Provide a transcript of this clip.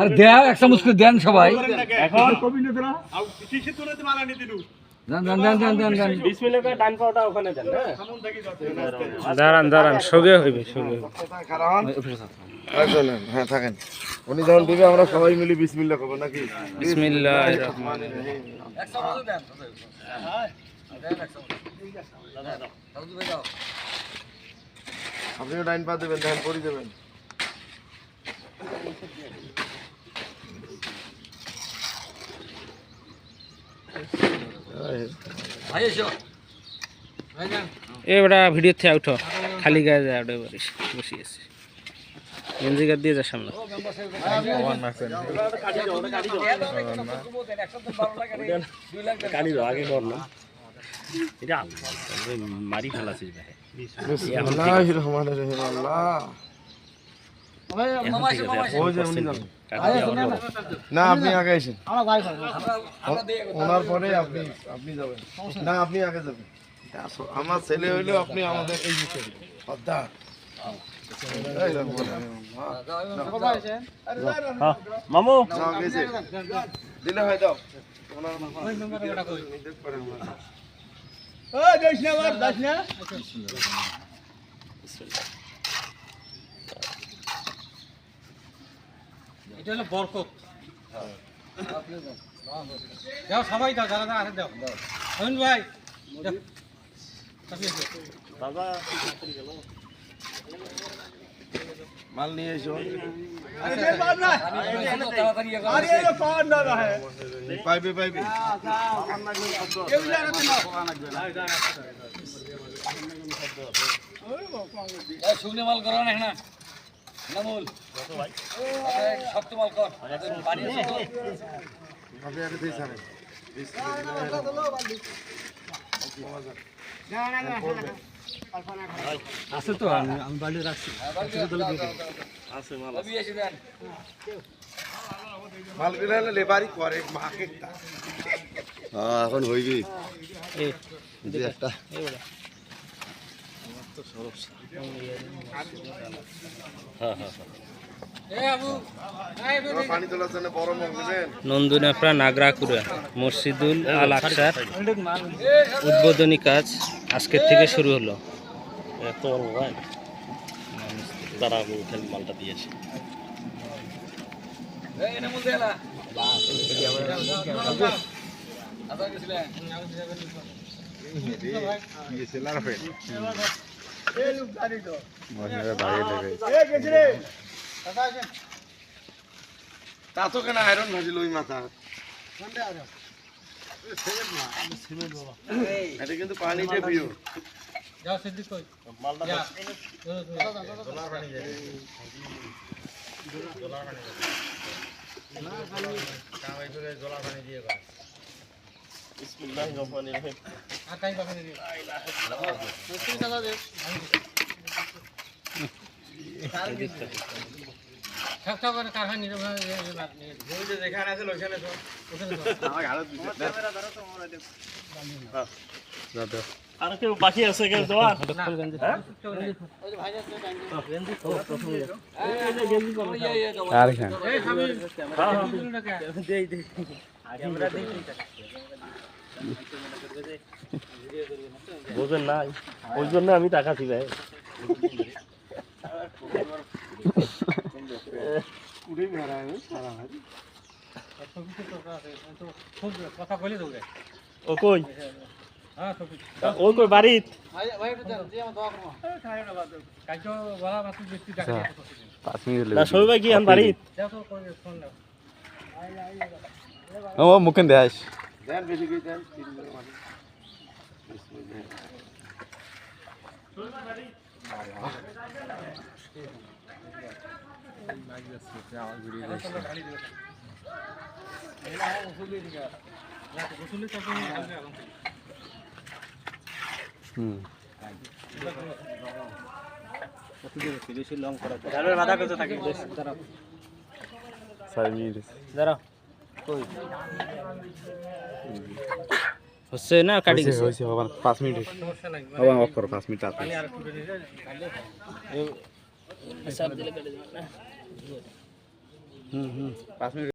আর দেয়া এক চামচ করে দেন সবাই। এখন দাঁড়ান দাঁড়ান সগে হইবে সগে হ্যাঁ থাকেন উনি যখন দিবে আমরা সবাই মিলে বিসমিল্লাহ করবো নাকি বিসমিল্লাহির রহমানির রহিম। আপনিও ডাইন পা দেবেন ধান পরি দেবেন এবারে ভিডিও থেকে উঠো খালি গায়ে যায় ওটা বসে আছে গেঞ্জি গাদ দিয়ে যা সামনে মারি ফেলাছিস বিসমিল্লাহির রহমানির রহিম আল্লাহ না আপনি আগে আসেন ওনার পরে আপনি আপনি যাবেন না আপনি আগে যাবেন আমার ছেলে হইলেও আপনি আমাদের এই বিষয়ে সর্দার মামু দিলে হয় দাও এটা হলো বরকত দাও সবাই দাও যারা আছে দাও অরুণ ভাই বাবা মাল নিয়ে এসো পাইবে পাইবে শুকনো মাল করো না না নামুল শক্ত মাল কর পানি আপনি আগে দিয়ে ছাড়েন আছে তো আমি বাড়ি রাখছি আছে মাল মাল গুলো লেবারি করে মাকে এখন হইবি এই একটা এবারে পানি তোলার জন্য বড় মগ নেবেন নন্দুনাপড়া নাগরাকুড়া মসজিদুল আল আকসার উদ্বোধনী কাজ আজকের থেকে শুরু হলো। এত ভাই তারা মালটা দিয়েছে তা তো কেন আয়রন ভাজিল ওই মাথা এটা কিন্তু পানিতে পিও যাও সিদ্ধি কই মালটা বিসমিল্লাহির রহমানির রহিম আর কাই পাখানে দিও মুসলিম দাদা দে সব করে কারখানা নিয়ে ওই যে যেখানে আছে ওখানে তো আমার ঘাড়ত দিছে ক্যামেরা ধরো তো মোরা দেব দাদা আর কেউ বাকি আছে কেউ তোমার ওই যে ভাই আছে গেঞ্জি তো প্রথম এই যে গেঞ্জি করো আর কেন এই আমি দেই দেই ক্যামেরা দেই বোঝেন না ওই জন্য আমি তাকাছি ভাই কথা বলে দেবো ও কই হ্যাঁ ও কই বাড়িত না সবাই কি আন বাড়িত ও মুকেন দেশ দেন বেশি করে দেন বেশি লং করা বাধা করতে থাকে দাঁড়াও কই হচ্ছে না কাটি গেছে হয়েছে বাবা 5 মিনিট সমস্যা নাই বাবা অফ করো 5 মিনিট আছে পানি আর একটু দিলে কাটলে সাপ দিলে কেটে যাবে না 5 মিনিট